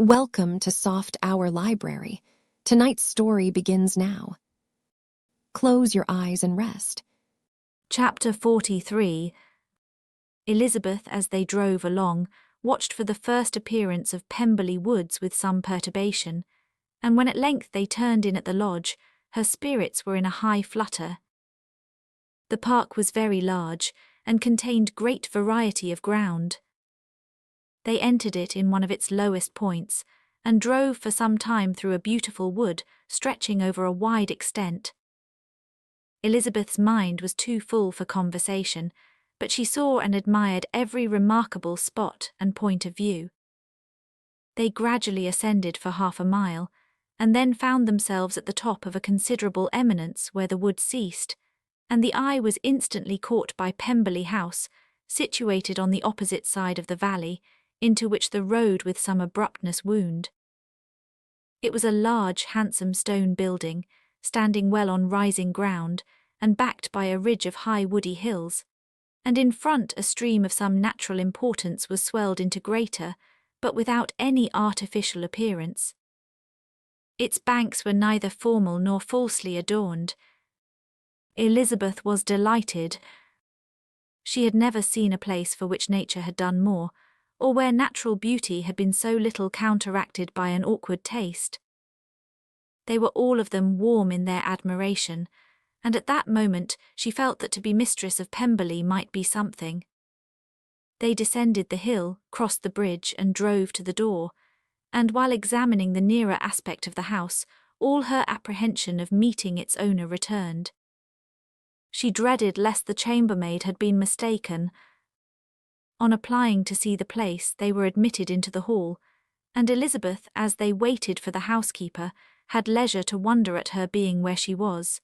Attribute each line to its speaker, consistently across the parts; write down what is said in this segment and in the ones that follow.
Speaker 1: Welcome to Soft Hour Library. Tonight's story begins now. Close your eyes and rest.
Speaker 2: Chapter 43. Elizabeth, as they drove along, watched for the first appearance of Pemberley Woods with some perturbation, and when at length they turned in at the lodge, her spirits were in a high flutter. The park was very large, and contained great variety of ground. They entered it in one of its lowest points, and drove for some time through a beautiful wood stretching over a wide extent. Elizabeth's mind was too full for conversation, but she saw and admired every remarkable spot and point of view. They gradually ascended for half a mile, and then found themselves at the top of a considerable eminence where the wood ceased, and the eye was instantly caught by Pemberley House, situated on the opposite side of the valley, into which the road with some abruptness wound. It was a large, handsome stone building, standing well on rising ground, and backed by a ridge of high woody hills, and in front a stream of some natural importance was swelled into greater, but without any artificial appearance. Its banks were neither formal nor falsely adorned. Elizabeth was delighted. She had never seen a place for which nature had done more, or where natural beauty had been so little counteracted by an awkward taste. They were all of them warm in their admiration, and at that moment she felt that to be mistress of Pemberley might be something. They descended the hill, crossed the bridge, and drove to the door, and while examining the nearer aspect of the house, all her apprehension of meeting its owner returned. She dreaded lest the chambermaid had been mistaken. On applying to see the place, they were admitted into the hall, and Elizabeth, as they waited for the housekeeper, had leisure to wonder at her being where she was.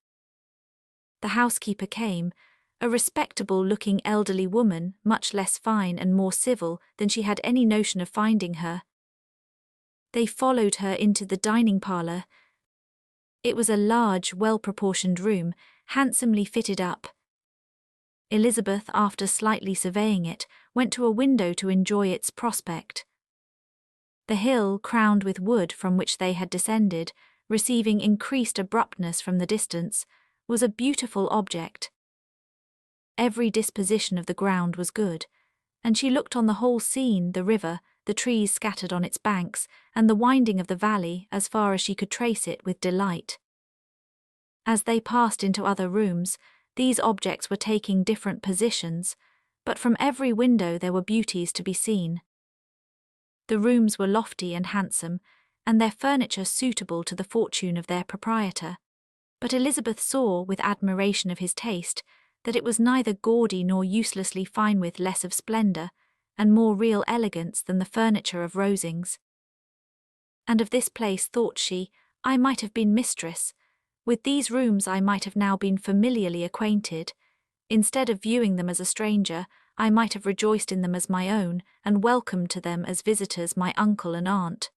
Speaker 2: The housekeeper came, a respectable-looking elderly woman, much less fine and more civil than she had any notion of finding her. They followed her into the dining parlour. It was a large, well-proportioned room, handsomely fitted up. Elizabeth, after slightly surveying it, went to a window to enjoy its prospect. The hill, crowned with wood from which they had descended, receiving increased abruptness from the distance, was a beautiful object. Every disposition of the ground was good, and she looked on the whole scene, the river, the trees scattered on its banks, and the winding of the valley as far as she could trace it, with delight. As they passed into other rooms, these objects were taking different positions, but from every window there were beauties to be seen. The rooms were lofty and handsome, and their furniture suitable to the fortune of their proprietor, but Elizabeth saw, with admiration of his taste, that it was neither gaudy nor uselessly fine, with less of splendour, and more real elegance than the furniture of Rosings. And of this place, thought she, I might have been mistress. With these rooms I might have now been familiarly acquainted. Instead of viewing them as a stranger, I might have rejoiced in them as my own, and welcomed to them as visitors my uncle and aunt.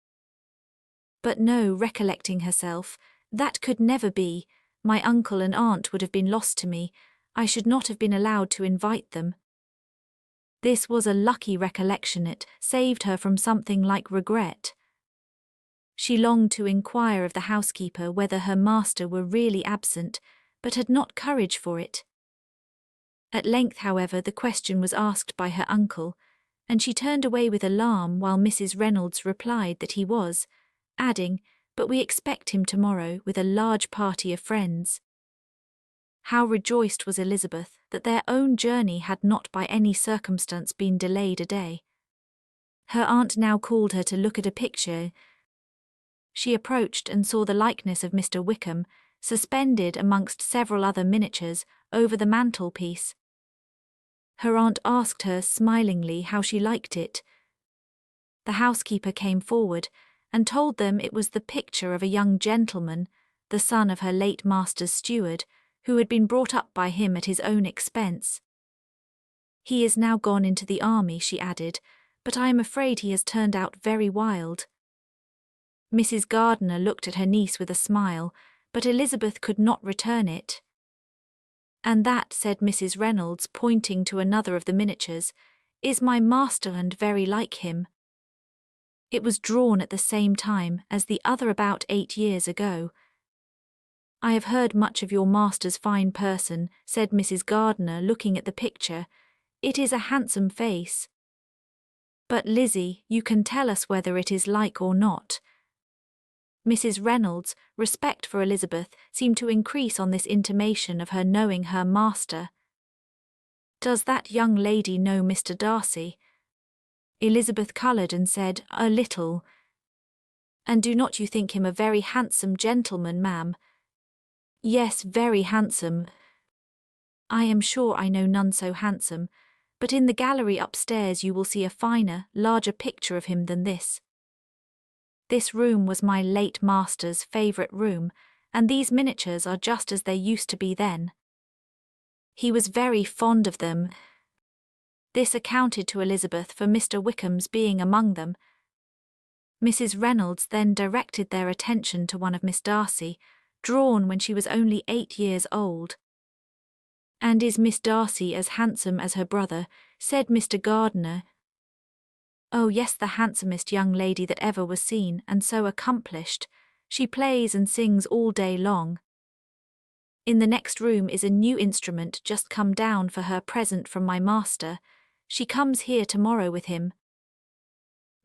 Speaker 2: But no, recollecting herself, that could never be. My uncle and aunt would have been lost to me. I should not have been allowed to invite them. This was a lucky recollection. It saved her from something like regret. She longed to inquire of the housekeeper whether her master were really absent, but had not courage for it. At length, however, the question was asked by her uncle, and she turned away with alarm while Mrs. Reynolds replied that he was, adding, "But we expect him tomorrow with a large party of friends." How rejoiced was Elizabeth that their own journey had not by any circumstance been delayed a day. Her aunt now called her to look at a picture. She approached and saw the likeness of Mr. Wickham, suspended amongst several other miniatures, over the mantelpiece. Her aunt asked her smilingly how she liked it. The housekeeper came forward and told them it was the picture of a young gentleman, the son of her late master's steward, who had been brought up by him at his own expense. He is now gone into the army, she added, but I am afraid he has turned out very wild. Mrs. Gardiner looked at her niece with a smile, but Elizabeth could not return it. "And that," said Mrs. Reynolds, pointing to another of the miniatures, "is my master, and very like him." It was drawn at the same time as the other about 8 years ago. I have heard much of your master's fine person, said Mrs. Gardiner, looking at the picture. It is a handsome face. But Lizzie, you can tell us whether it is like or not. Mrs. Reynolds' respect for Elizabeth seemed to increase on this intimation of her knowing her master. Does that young lady know Mr. Darcy? Elizabeth coloured and said, a little. And do not you think him a very handsome gentleman, ma'am? Yes, very handsome. I am sure I know none so handsome, but in the gallery upstairs you will see a finer, larger picture of him than this. This room was my late master's favourite room, and these miniatures are just as they used to be then. He was very fond of them. This accounted to Elizabeth for Mr. Wickham's being among them. Mrs. Reynolds then directed their attention to one of Miss Darcy, drawn when she was only 8 years old. And is Miss Darcy as handsome as her brother? Said Mr. Gardiner. Oh yes, the handsomest young lady that ever was seen, and so accomplished. She plays and sings all day long. In the next room is a new instrument just come down for her present from my master. She comes here tomorrow with him.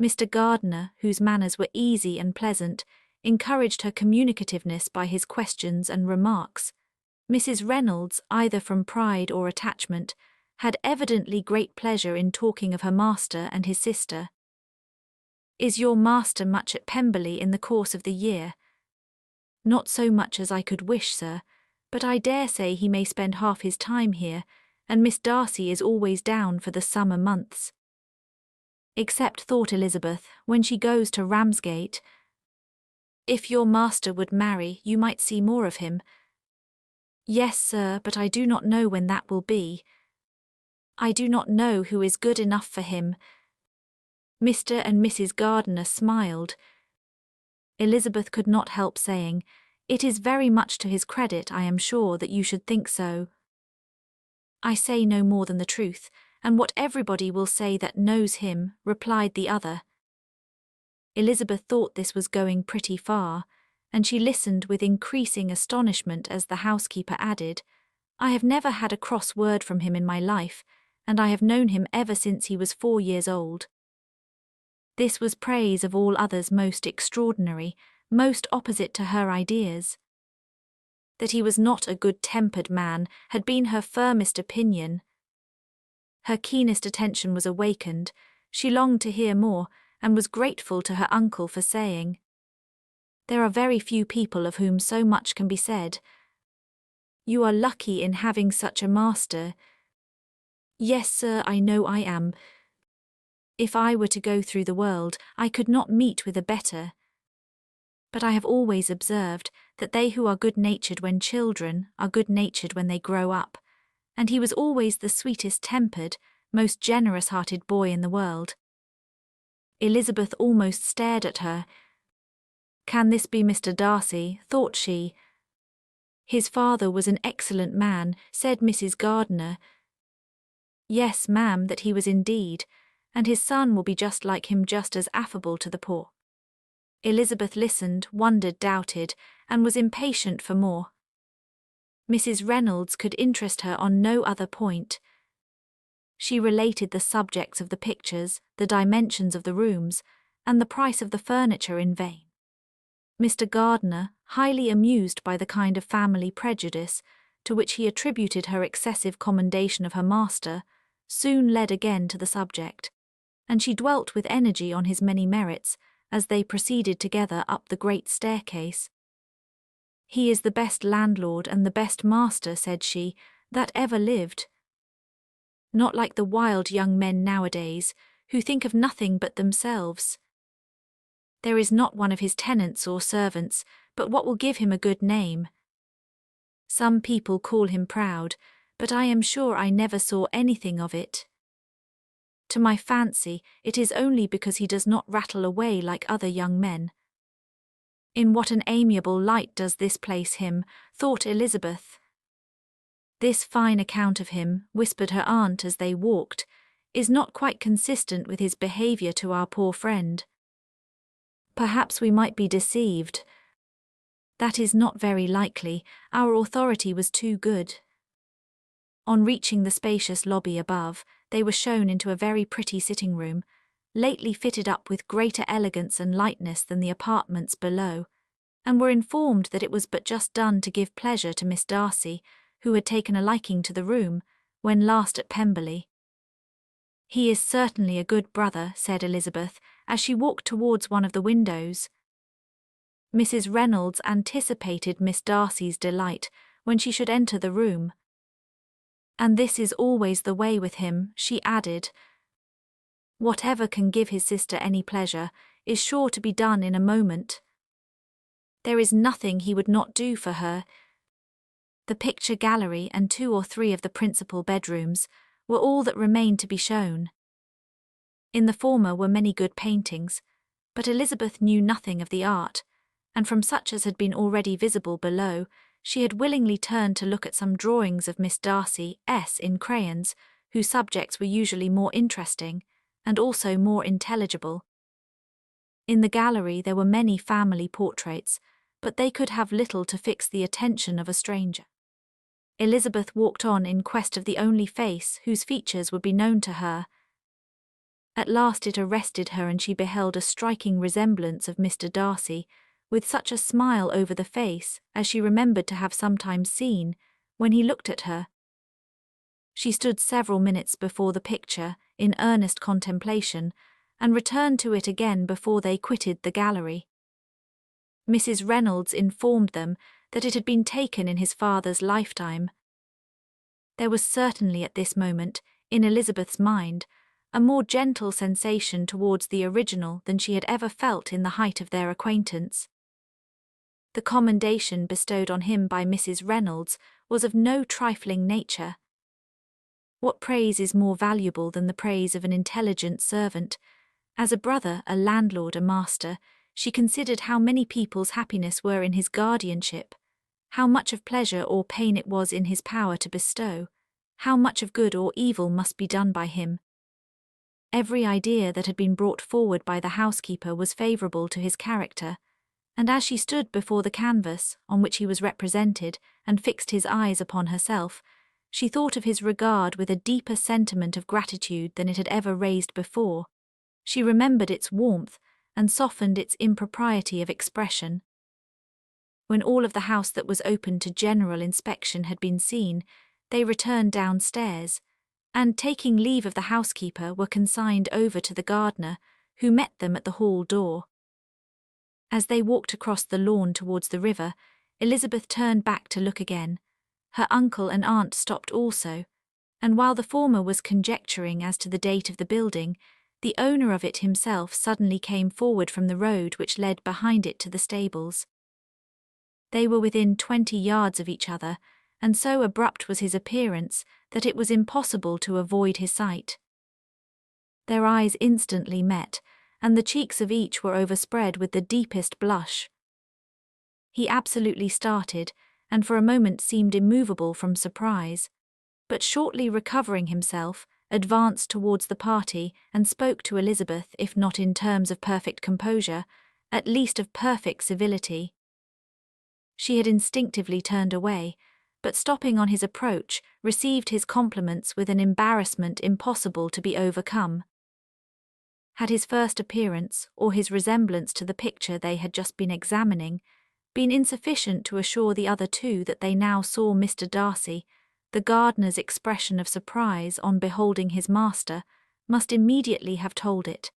Speaker 2: Mr. Gardiner, whose manners were easy and pleasant, encouraged her communicativeness by his questions and remarks. Mrs. Reynolds, either from pride or attachment, had evidently great pleasure in talking of her master and his sister. Is your master much at Pemberley in the course of the year? Not so much as I could wish, sir, but I dare say he may spend half his time here, and Miss Darcy is always down for the summer months. Except, thought Elizabeth, when she goes to Ramsgate. If your master would marry, you might see more of him. Yes, sir, but I do not know when that will be. I do not know who is good enough for him. Mr. and Mrs. Gardiner smiled. Elizabeth could not help saying, it is very much to his credit, I am sure, that you should think so. I say no more than the truth, and what everybody will say that knows him, replied the other. Elizabeth thought this was going pretty far, and she listened with increasing astonishment as the housekeeper added, I have never had a cross word from him in my life, and I have known him ever since he was 4 years old. This was praise of all others most extraordinary, most opposite to her ideas. That he was not a good-tempered man had been her firmest opinion. Her keenest attention was awakened, she longed to hear more, and was grateful to her uncle for saying, there are very few people of whom so much can be said. You are lucky in having such a master. Yes, sir, I know I am. If I were to go through the world, I could not meet with a better. But I have always observed that they who are good-natured when children are good-natured when they grow up, and he was always the sweetest-tempered, most generous-hearted boy in the world. Elizabeth almost stared at her. Can this be Mr. Darcy, thought she. His father was an excellent man, said Mrs. Gardiner. Yes, ma'am, that he was indeed, and his son will be just like him, just as affable to the poor. Elizabeth listened, wondered, doubted, and was impatient for more. Mrs. Reynolds could interest her on no other point. She related the subjects of the pictures, the dimensions of the rooms, and the price of the furniture in vain. Mr. Gardiner, highly amused by the kind of family prejudice to which he attributed her excessive commendation of her master, soon led again to the subject, and she dwelt with energy on his many merits as they proceeded together up the great staircase. He is the best landlord and the best master, said she, that ever lived. Not like the wild young men nowadays, who think of nothing but themselves. There is not one of his tenants or servants but what will give him a good name. Some people call him proud, but I am sure I never saw anything of it. To my fancy, it is only because he does not rattle away like other young men. In what an amiable light does this place him, thought Elizabeth. This fine account of him, whispered her aunt as they walked, is not quite consistent with his behaviour to our poor friend. Perhaps we might be deceived. That is not very likely. Our authority was too good. On reaching the spacious lobby above, they were shown into a very pretty sitting room, lately fitted up with greater elegance and lightness than the apartments below, and were informed that it was but just done to give pleasure to Miss Darcy, who had taken a liking to the room, when last at Pemberley. "He is certainly a good brother," said Elizabeth, as she walked towards one of the windows. Mrs. Reynolds anticipated Miss Darcy's delight when she should enter the room. "And this is always the way with him," she added. "Whatever can give his sister any pleasure is sure to be done in a moment. There is nothing he would not do for her." The picture gallery and 2 or 3 of the principal bedrooms were all that remained to be shown. In the former were many good paintings, but Elizabeth knew nothing of the art, and from such as had been already visible below, she had willingly turned to look at some drawings of Miss Darcy S. in crayons, whose subjects were usually more interesting, and also more intelligible. In the gallery there were many family portraits, but they could have little to fix the attention of a stranger. Elizabeth walked on in quest of the only face whose features would be known to her. At last it arrested her, and she beheld a striking resemblance of Mr. Darcy, with such a smile over the face as she remembered to have sometimes seen when he looked at her. She stood several minutes before the picture in earnest contemplation, and returned to it again before they quitted the gallery. Mrs. Reynolds informed them that it had been taken in his father's lifetime. There was certainly at this moment, in Elizabeth's mind, a more gentle sensation towards the original than she had ever felt in the height of their acquaintance. The commendation bestowed on him by Mrs. Reynolds was of no trifling nature. What praise is more valuable than the praise of an intelligent servant? As a brother, a landlord, a master, she considered how many people's happiness were in his guardianship, how much of pleasure or pain it was in his power to bestow, how much of good or evil must be done by him. Every idea that had been brought forward by the housekeeper was favourable to his character, and as she stood before the canvas on which he was represented and fixed his eyes upon herself, she thought of his regard with a deeper sentiment of gratitude than it had ever raised before. She remembered its warmth and softened its impropriety of expression. When all of the house that was open to general inspection had been seen, they returned downstairs, and taking leave of the housekeeper were consigned over to the gardener, who met them at the hall door. As they walked across the lawn towards the river, Elizabeth turned back to look again. Her uncle and aunt stopped also, and while the former was conjecturing as to the date of the building, the owner of it himself suddenly came forward from the road which led behind it to the stables. They were within 20 yards of each other, and so abrupt was his appearance that it was impossible to avoid his sight. Their eyes instantly met, and the cheeks of each were overspread with the deepest blush. He absolutely started, and for a moment seemed immovable from surprise, but shortly recovering himself, advanced towards the party and spoke to Elizabeth, if not in terms of perfect composure, at least of perfect civility. She had instinctively turned away, but stopping on his approach, received his compliments with an embarrassment impossible to be overcome. Had his first appearance, or his resemblance to the picture they had just been examining, been insufficient to assure the other two that they now saw Mr. Darcy, the gardener's expression of surprise on beholding his master must immediately have told it.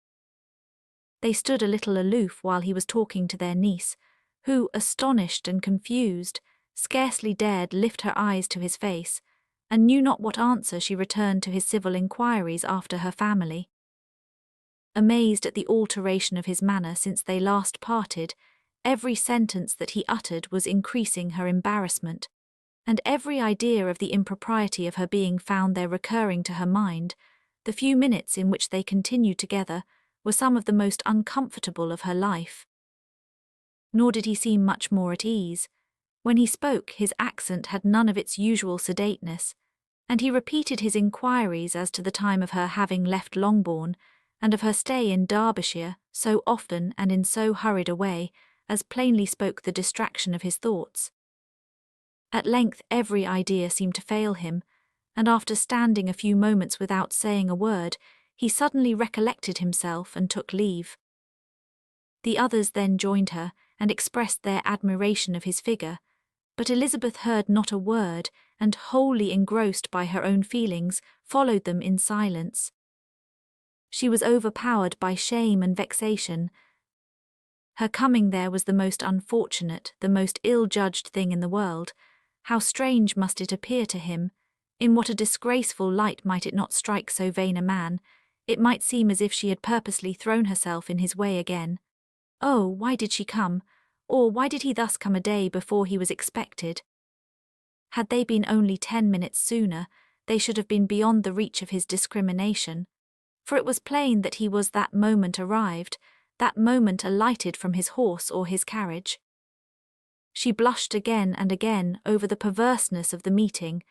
Speaker 2: They stood a little aloof while he was talking to their niece, who, astonished and confused, scarcely dared lift her eyes to his face, and knew not what answer she returned to his civil inquiries after her family. Amazed at the alteration of his manner since they last parted, every sentence that he uttered was increasing her embarrassment, and every idea of the impropriety of her being found there recurring to her mind. The few minutes in which they continued together were some of the most uncomfortable of her life. Nor did he seem much more at ease. When he spoke, his accent had none of its usual sedateness, and he repeated his inquiries as to the time of her having left Longbourn, and of her stay in Derbyshire, so often and in so hurried a way, as plainly spoke the distraction of his thoughts. At length every idea seemed to fail him, and after standing a few moments without saying a word, he suddenly recollected himself and took leave. The others then joined her and expressed their admiration of his figure, but Elizabeth heard not a word, and wholly engrossed by her own feelings, followed them in silence. She was overpowered by shame and vexation. Her coming there was the most unfortunate, the most ill-judged thing in the world. How strange must it appear to him! In what a disgraceful light might it not strike so vain a man! It might seem as if she had purposely thrown herself in his way again. Oh, why did she come? Or why did he thus come a day before he was expected? Had they been only 10 minutes sooner, they should have been beyond the reach of his discrimination, for it was plain that he was that moment arrived, that moment alighted from his horse or his carriage. She blushed again and again over the perverseness of the meeting,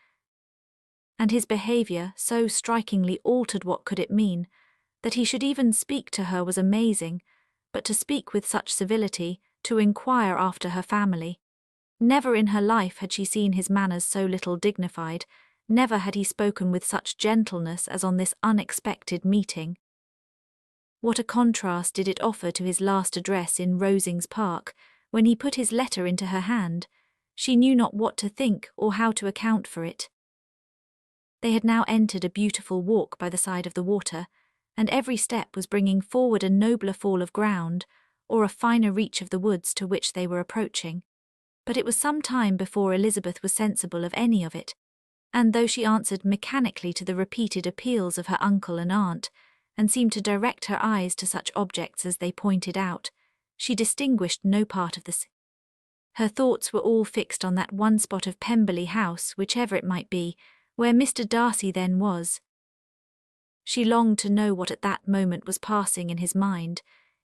Speaker 2: and his behaviour so strikingly altered what could it mean, that he should even speak to her was amazing, but to speak with such civility, to inquire after her family. Never in her life had she seen his manners so little dignified, never had he spoken with such gentleness as on this unexpected meeting. What a contrast did it offer to his last address in Rosings Park, when he put his letter into her hand. She knew not what to think or how to account for it. They had now entered a beautiful walk by the side of the water, and every step was bringing forward a nobler fall of ground, or a finer reach of the woods to which they were approaching. But it was some time before Elizabeth was sensible of any of it, and though she answered mechanically to the repeated appeals of her uncle and aunt, and seemed to direct her eyes to such objects as they pointed out, she distinguished no part of the scene. Her thoughts were all fixed on that one spot of Pemberley House, whichever it might be, where Mr. Darcy then was. She longed to know what at that moment was passing in his mind,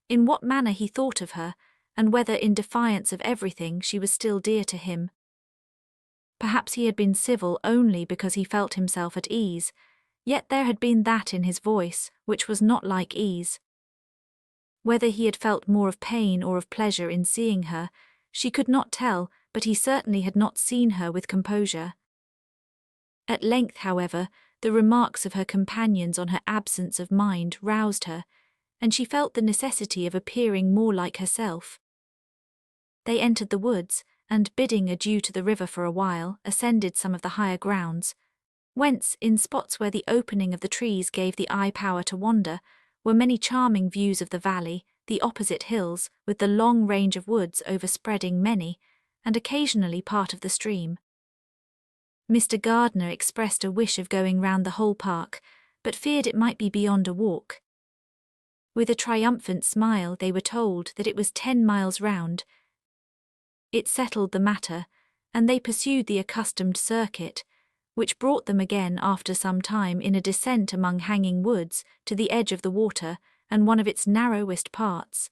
Speaker 2: in what manner he thought of her, and whether in defiance of everything she was still dear to him. Perhaps he had been civil only because he felt himself at ease, yet there had been that in his voice which was not like ease. Whether he had felt more of pain or of pleasure in seeing her, she could not tell, but he certainly had not seen her with composure. At length, however, the remarks of her companions on her absence of mind roused her, and she felt the necessity of appearing more like herself. They entered the woods, and bidding adieu to the river for a while, ascended some of the higher grounds, whence, in spots where the opening of the trees gave the eye power to wander, were many charming views of the valley, the opposite hills, with the long range of woods overspreading many, and occasionally part of the stream. Mr. Gardiner expressed a wish of going round the whole park, but feared it might be beyond a walk. With a triumphant smile they were told that it was 10 miles round. It settled the matter, and they pursued the accustomed circuit, which brought them again after some time in a descent among hanging woods to the edge of the water and one of its narrowest parts.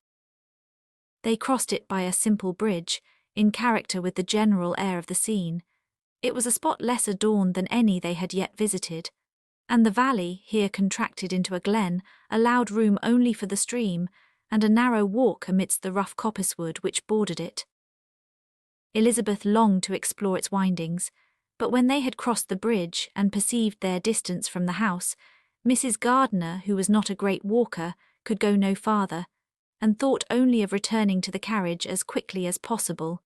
Speaker 2: They crossed it by a simple bridge, in character with the general air of the scene. It was a spot less adorned than any they had yet visited, and the valley, here contracted into a glen, allowed room only for the stream, and a narrow walk amidst the rough coppicewood which bordered it. Elizabeth longed to explore its windings, but when they had crossed the bridge and perceived their distance from the house, Mrs. Gardiner, who was not a great walker, could go no farther, and thought only of returning to the carriage as quickly as possible.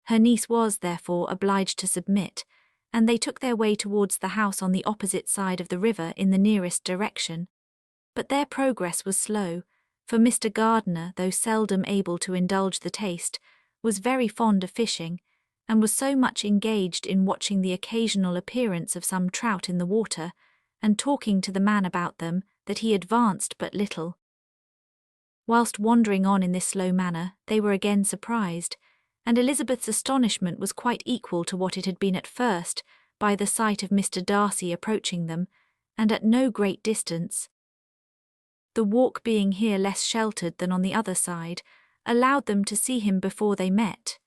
Speaker 2: Her niece was, therefore, obliged to submit, and they took their way towards the house on the opposite side of the river in the nearest direction. But their progress was slow, for Mr. Gardiner, though seldom able to indulge the taste, was very fond of fishing, and was so much engaged in watching the occasional appearance of some trout in the water, and talking to the man about them, that he advanced but little. Whilst wandering on in this slow manner, they were again surprised, and Elizabeth's astonishment was quite equal to what it had been at first, by the sight of Mr. Darcy approaching them, and at no great distance. The walk being here less sheltered than on the other side, allowed them to see him before they met.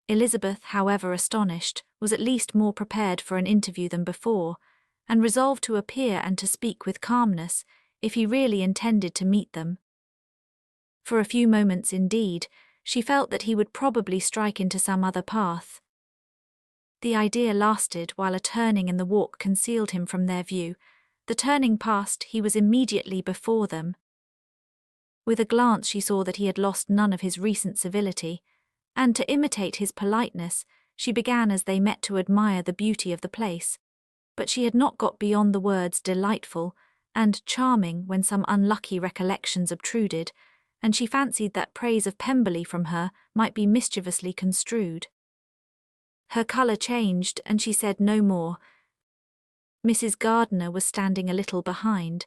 Speaker 2: Elizabeth, however astonished, was at least more prepared for an interview than before, and resolved to appear and to speak with calmness, if he really intended to meet them. For a few moments indeed, she felt that he would probably strike into some other path. The idea lasted while a turning in the walk concealed him from their view. The turning past, he was immediately before them. With a glance she saw that he had lost none of his recent civility, and to imitate his politeness, she began as they met to admire the beauty of the place. But she had not got beyond the words delightful and charming when some unlucky recollections obtruded, and she fancied that praise of Pemberley from her might be mischievously construed. Her colour changed, and she said no more. Mrs. Gardiner was standing a little behind,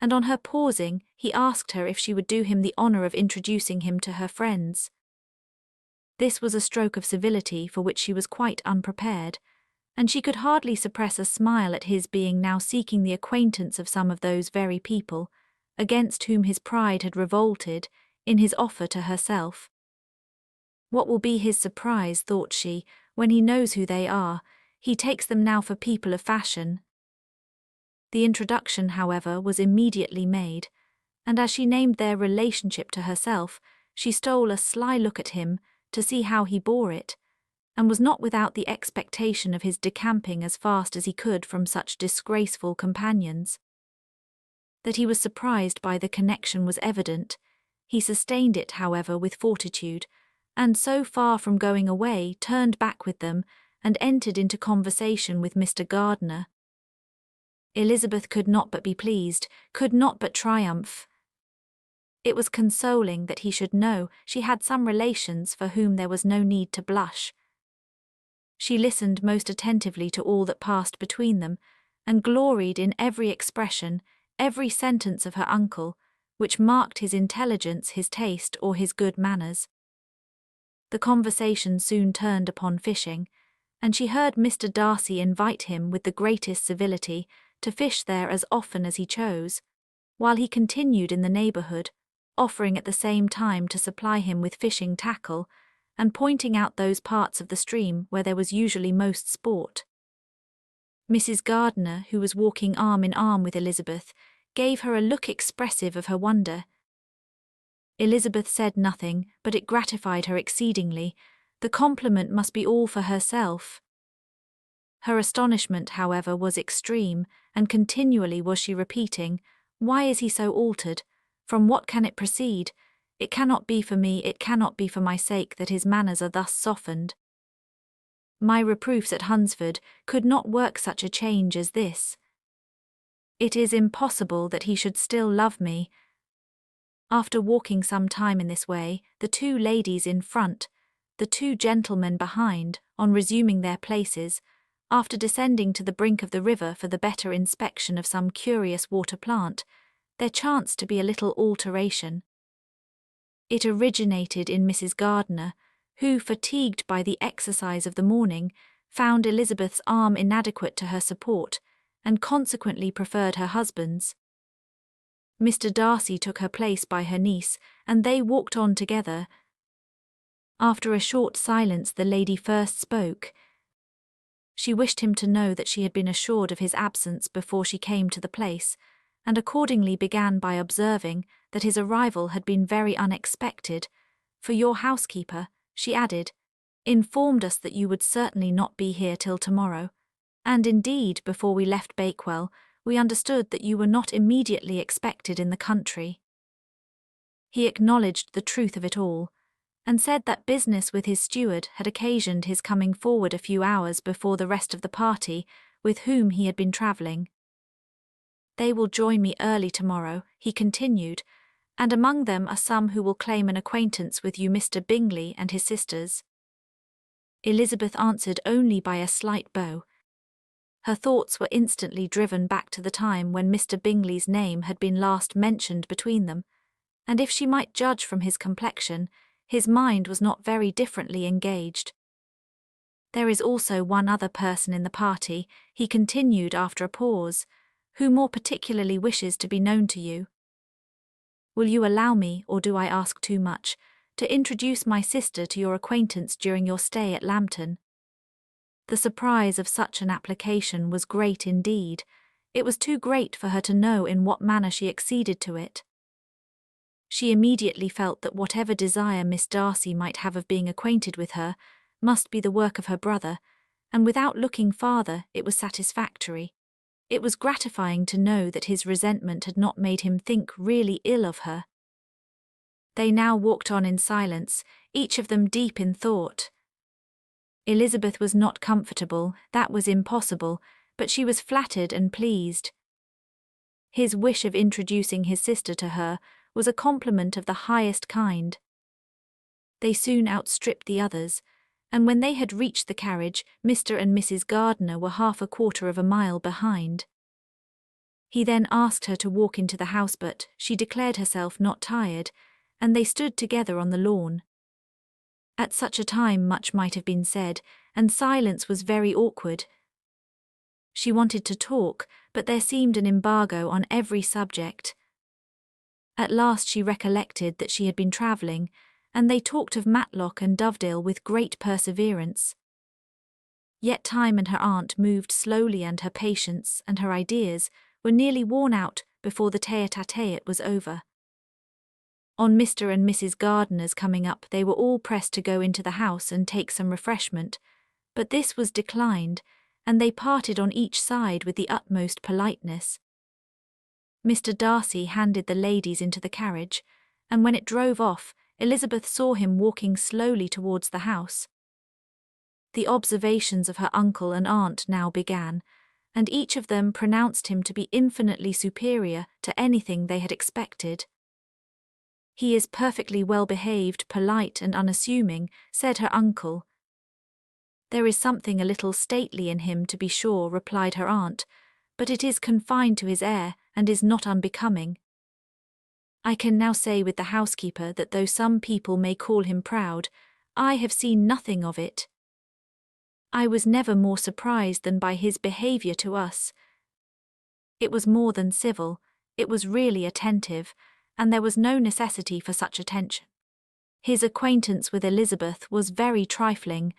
Speaker 2: and on her pausing, he asked her if she would do him the honour of introducing him to her friends. This was a stroke of civility for which she was quite unprepared, and she could hardly suppress a smile at his being now seeking the acquaintance of some of those very people, against whom his pride had revolted, in his offer to herself. What will be his surprise, thought she, when he knows who they are? He takes them now for people of fashion. The introduction, however, was immediately made, and as she named their relationship to herself, she stole a sly look at him to see how he bore it, and was not without the expectation of his decamping as fast as he could from such disgraceful companions. That he was surprised by the connection was evident. He sustained it, however, with fortitude, and so far from going away, turned back with them and entered into conversation with Mr. Gardiner. Elizabeth could not but be pleased, could not but triumph. It was consoling that he should know she had some relations for whom there was no need to blush. She listened most attentively to all that passed between them, and gloried in every expression, every sentence of her uncle, which marked his intelligence, his taste, or his good manners. The conversation soon turned upon fishing, and she heard Mr. Darcy invite him with the greatest civility to fish there as often as he chose, while he continued in the neighbourhood, offering at the same time to supply him with fishing tackle, and pointing out those parts of the stream where there was usually most sport. Mrs. Gardiner, who was walking arm in arm with Elizabeth, gave her a look expressive of her wonder. Elizabeth said nothing, but it gratified her exceedingly. The compliment must be all for herself. Her astonishment, however, was extreme, and continually was she repeating, "Why is he so altered? From what can it proceed? It cannot be for me, it cannot be for my sake that his manners are thus softened. My reproofs at Hunsford could not work such a change as this. It is impossible that he should still love me." After walking some time in this way, the two ladies in front, the two gentlemen behind, on resuming their places, after descending to the brink of the river for the better inspection of some curious water plant, there chanced to be a little alteration. It originated in Mrs. Gardiner, who, fatigued by the exercise of the morning, found Elizabeth's arm inadequate to her support, and consequently preferred her husband's. Mr. Darcy took her place by her niece, and they walked on together. After a short silence the lady first spoke. She wished him to know that she had been assured of his absence before she came to the place, and accordingly began by observing that his arrival had been very unexpected, for your housekeeper, she added, informed us that you would certainly not be here till tomorrow, and indeed, before we left Bakewell, we understood that you were not immediately expected in the country. He acknowledged the truth of it all, and said that business with his steward had occasioned his coming forward a few hours before the rest of the party with whom he had been travelling. They will join me early tomorrow, he continued, and among them are some who will claim an acquaintance with you, Mr. Bingley and his sisters. Elizabeth answered only by a slight bow. Her thoughts were instantly driven back to the time when Mr. Bingley's name had been last mentioned between them, and if she might judge from his complexion, his mind was not very differently engaged. There is also one other person in the party, he continued after a pause, who more particularly wishes to be known to you. Will you allow me, or do I ask too much, to introduce my sister to your acquaintance during your stay at Lambton? The surprise of such an application was great indeed. It was too great for her to know in what manner she acceded to it. She immediately felt that whatever desire Miss Darcy might have of being acquainted with her must be the work of her brother, and without looking farther it was satisfactory. It was gratifying to know that his resentment had not made him think really ill of her. They now walked on in silence, each of them deep in thought. Elizabeth was not comfortable, that was impossible, but she was flattered and pleased. His wish of introducing his sister to her was a compliment of the highest kind. They soon outstripped the others, and when they had reached the carriage, Mr. and Mrs. Gardiner were half a quarter of a mile behind. He then asked her to walk into the house, but she declared herself not tired, and they stood together on the lawn. At such a time much might have been said, and silence was very awkward. She wanted to talk, but there seemed an embargo on every subject. At last she recollected that she had been travelling, and they talked of Matlock and Dovedale with great perseverance. Yet time and her aunt moved slowly, and her patience and her ideas were nearly worn out before the tete-a-tete was over. On Mr. and Mrs. Gardiner's coming up, they were all pressed to go into the house and take some refreshment, but this was declined, and they parted on each side with the utmost politeness. Mr. Darcy handed the ladies into the carriage, and when it drove off, Elizabeth saw him walking slowly towards the house. The observations of her uncle and aunt now began, and each of them pronounced him to be infinitely superior to anything they had expected. "He is perfectly well behaved, polite and unassuming," said her uncle. "There is something a little stately in him, to be sure," replied her aunt, "but it is confined to his air, and is not unbecoming. I can now say with the housekeeper that though some people may call him proud, I have seen nothing of it. I was never more surprised than by his behaviour to us. It was more than civil, it was really attentive, and there was no necessity for such attention. His acquaintance with Elizabeth was very trifling."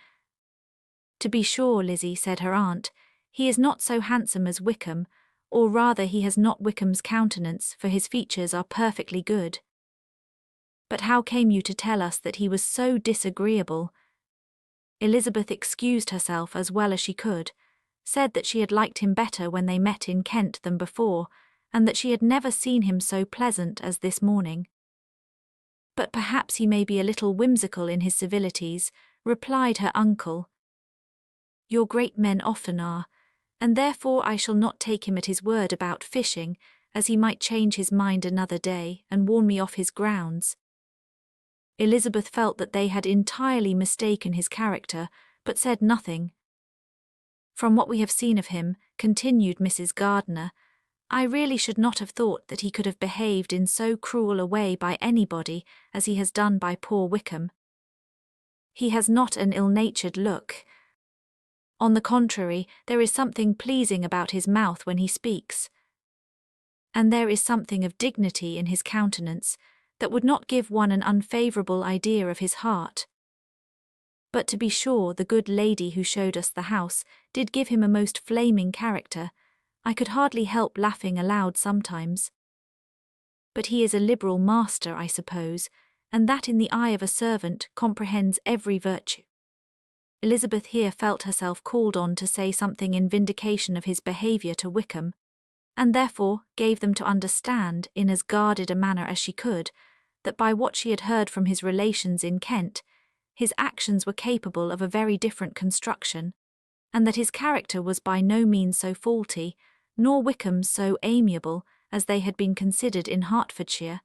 Speaker 2: "To be sure, Lizzie," said her aunt, "he is not so handsome as Wickham, or rather he has not Wickham's countenance, for his features are perfectly good." "But how came you to tell us that he was so disagreeable?" Elizabeth excused herself as well as she could, said that she had liked him better when they met in Kent than before, and that she had never seen him so pleasant as this morning. "But perhaps he may be a little whimsical in his civilities," replied her uncle. "Your great men often are, and therefore I shall not take him at his word about fishing, as he might change his mind another day and warn me off his grounds." Elizabeth felt that they had entirely mistaken his character, but said nothing. "From what we have seen of him," continued Mrs. Gardiner, "I really should not have thought that he could have behaved in so cruel a way by anybody as he has done by poor Wickham. He has not an ill-natured look. On the contrary, there is something pleasing about his mouth when he speaks. And there is something of dignity in his countenance that would not give one an unfavourable idea of his heart. But to be sure, the good lady who showed us the house did give him a most flaming character. I could hardly help laughing aloud sometimes. But he is a liberal master, I suppose, and that in the eye of a servant comprehends every virtue." Elizabeth here felt herself called on to say something in vindication of his behaviour to Wickham, and therefore gave them to understand, in as guarded a manner as she could, that by what she had heard from his relations in Kent, his actions were capable of a very different construction, and that his character was by no means so faulty, nor Wickham's so amiable, as they had been considered in Hertfordshire.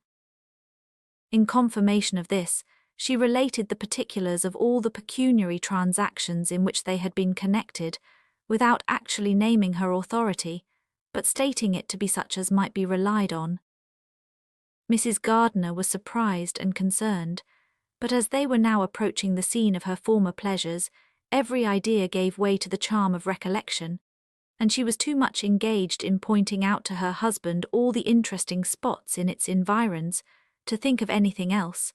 Speaker 2: In confirmation of this, she related the particulars of all the pecuniary transactions in which they had been connected, without actually naming her authority, but stating it to be such as might be relied on. Mrs. Gardiner was surprised and concerned, but as they were now approaching the scene of her former pleasures, every idea gave way to the charm of recollection, and she was too much engaged in pointing out to her husband all the interesting spots in its environs to think of anything else.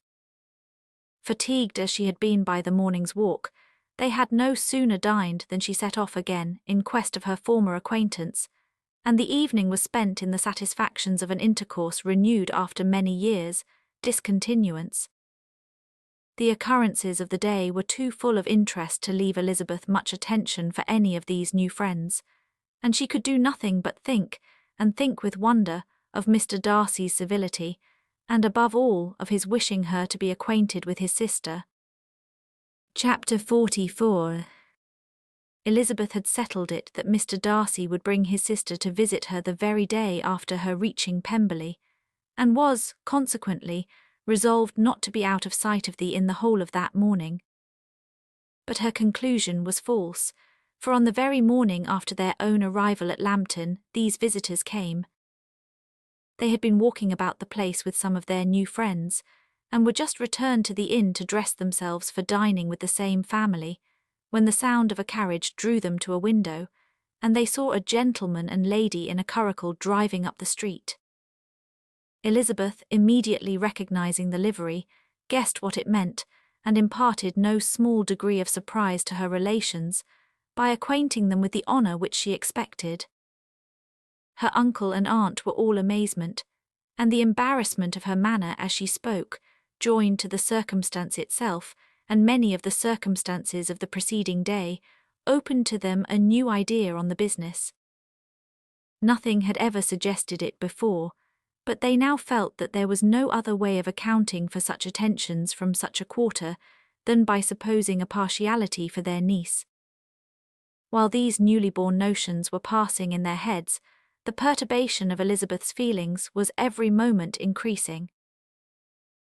Speaker 2: Fatigued as she had been by the morning's walk, they had no sooner dined than she set off again in quest of her former acquaintance, and the evening was spent in the satisfactions of an intercourse renewed after many years' discontinuance. The occurrences of the day were too full of interest to leave Elizabeth much attention for any of these new friends, and she could do nothing but think, and think with wonder, of Mr. Darcy's civility, and above all of his wishing her to be acquainted with his sister. Chapter 44. Elizabeth had settled it that Mr. Darcy would bring his sister to visit her the very day after her reaching Pemberley, and was, consequently, resolved not to be out of sight of thee in the whole of that morning. But her conclusion was false, for on the very morning after their own arrival at Lambton these visitors came. They had been walking about the place with some of their new friends, and were just returned to the inn to dress themselves for dining with the same family, when the sound of a carriage drew them to a window, and they saw a gentleman and lady in a curricle driving up the street. Elizabeth, immediately recognizing the livery, guessed what it meant, and imparted no small degree of surprise to her relations, by acquainting them with the honour which she expected. Her uncle and aunt were all amazement, and the embarrassment of her manner as she spoke, joined to the circumstance itself, and many of the circumstances of the preceding day, opened to them a new idea on the business. Nothing had ever suggested it before, but they now felt that there was no other way of accounting for such attentions from such a quarter than by supposing a partiality for their niece. While these newly born notions were passing in their heads, the perturbation of Elizabeth's feelings was every moment increasing.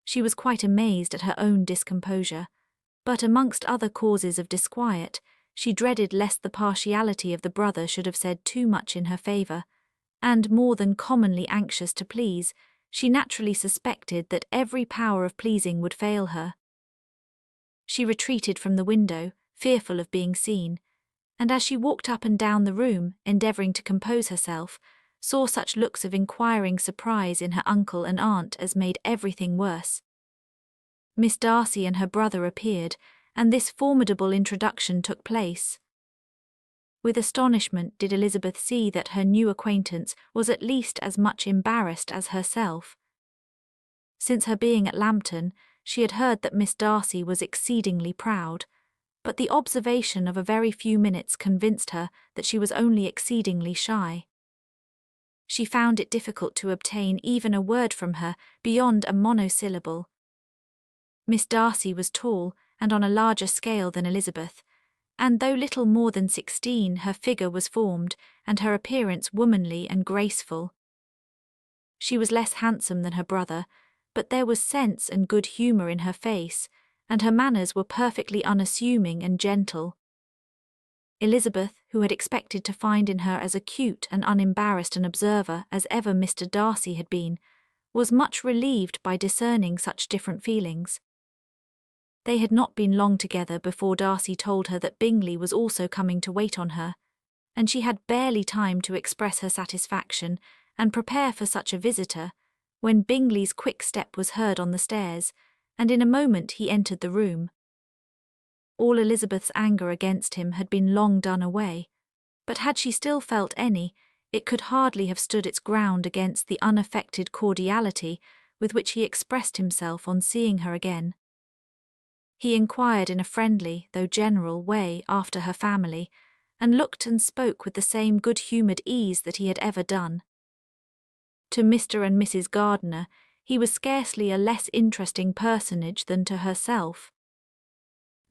Speaker 2: She was quite amazed at her own discomposure, but amongst other causes of disquiet, she dreaded lest the partiality of the brother should have said too much in her favour, and more than commonly anxious to please, she naturally suspected that every power of pleasing would fail her. She retreated from the window, fearful of being seen, and as she walked up and down the room, endeavouring to compose herself, saw such looks of inquiring surprise in her uncle and aunt as made everything worse. Miss Darcy and her brother appeared, and this formidable introduction took place. With astonishment did Elizabeth see that her new acquaintance was at least as much embarrassed as herself. Since her being at Lambton, she had heard that Miss Darcy was exceedingly proud, but the observation of a very few minutes convinced her that she was only exceedingly shy. She found it difficult to obtain even a word from her beyond a monosyllable. Miss Darcy was tall and on a larger scale than Elizabeth, and though little more than 16, her figure was formed and her appearance womanly and graceful. She was less handsome than her brother, but there was sense and good humour in her face, and her manners were perfectly unassuming and gentle. Elizabeth, who had expected to find in her as acute and unembarrassed an observer as ever Mr. Darcy had been, was much relieved by discerning such different feelings. They had not been long together before Darcy told her that Bingley was also coming to wait on her, and she had barely time to express her satisfaction and prepare for such a visitor, when Bingley's quick step was heard on the stairs, and in a moment he entered the room. All Elizabeth's anger against him had been long done away, but had she still felt any, it could hardly have stood its ground against the unaffected cordiality with which he expressed himself on seeing her again. He inquired in a friendly, though general, way after her family, and looked and spoke with the same good-humoured ease that he had ever done. To Mr. and Mrs. Gardiner, he was scarcely a less interesting personage than to herself.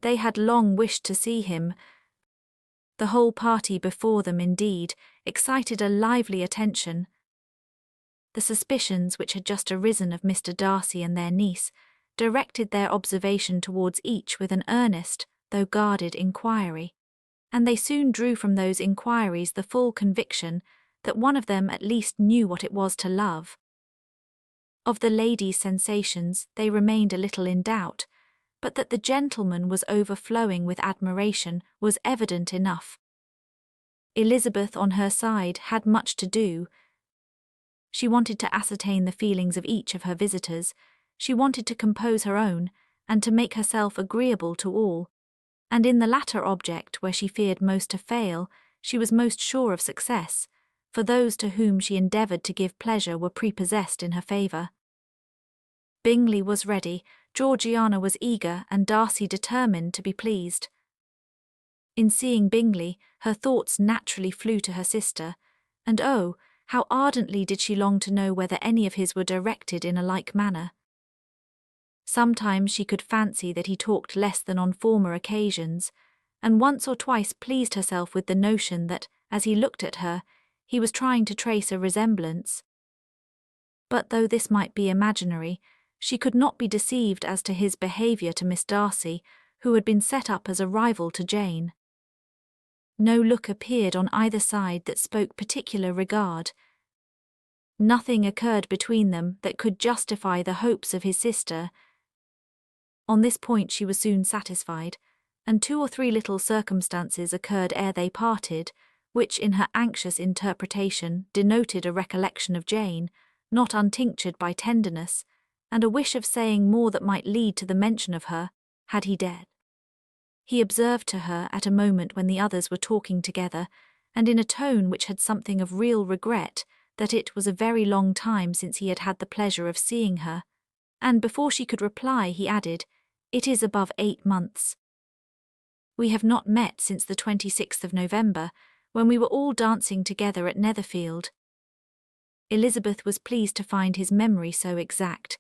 Speaker 2: They had long wished to see him. The whole party before them, indeed, excited a lively attention. The suspicions which had just arisen of Mr. Darcy and their niece directed their observation towards each with an earnest, though guarded, inquiry, and they soon drew from those inquiries the full conviction that one of them at least knew what it was to love. Of the lady's sensations they remained a little in doubt, but that the gentleman was overflowing with admiration was evident enough. Elizabeth, on her side, had much to do. She wanted to ascertain the feelings of each of her visitors, she wanted to compose her own, and to make herself agreeable to all, and in the latter object, where she feared most to fail, she was most sure of success, for those to whom she endeavoured to give pleasure were prepossessed in her favour. Bingley was ready, Georgiana was eager, and Darcy determined to be pleased. In seeing Bingley, her thoughts naturally flew to her sister, and oh, how ardently did she long to know whether any of his were directed in a like manner. Sometimes she could fancy that he talked less than on former occasions, and once or twice pleased herself with the notion that, as he looked at her, he was trying to trace a resemblance. But though this might be imaginary, she could not be deceived as to his behaviour to Miss Darcy, who had been set up as a rival to Jane. No look appeared on either side that spoke particular regard. Nothing occurred between them that could justify the hopes of his sister. On this point she was soon satisfied, and 2 or 3 little circumstances occurred ere they parted, which in her anxious interpretation denoted a recollection of Jane, not untinctured by tenderness, and a wish of saying more that might lead to the mention of her, had he dared. He observed to her at a moment when the others were talking together, and in a tone which had something of real regret, that it was a very long time since he had had the pleasure of seeing her, and before she could reply he added, "It is above 8 months. We have not met since the 26th of November, when we were all dancing together at Netherfield." Elizabeth was pleased to find his memory so exact,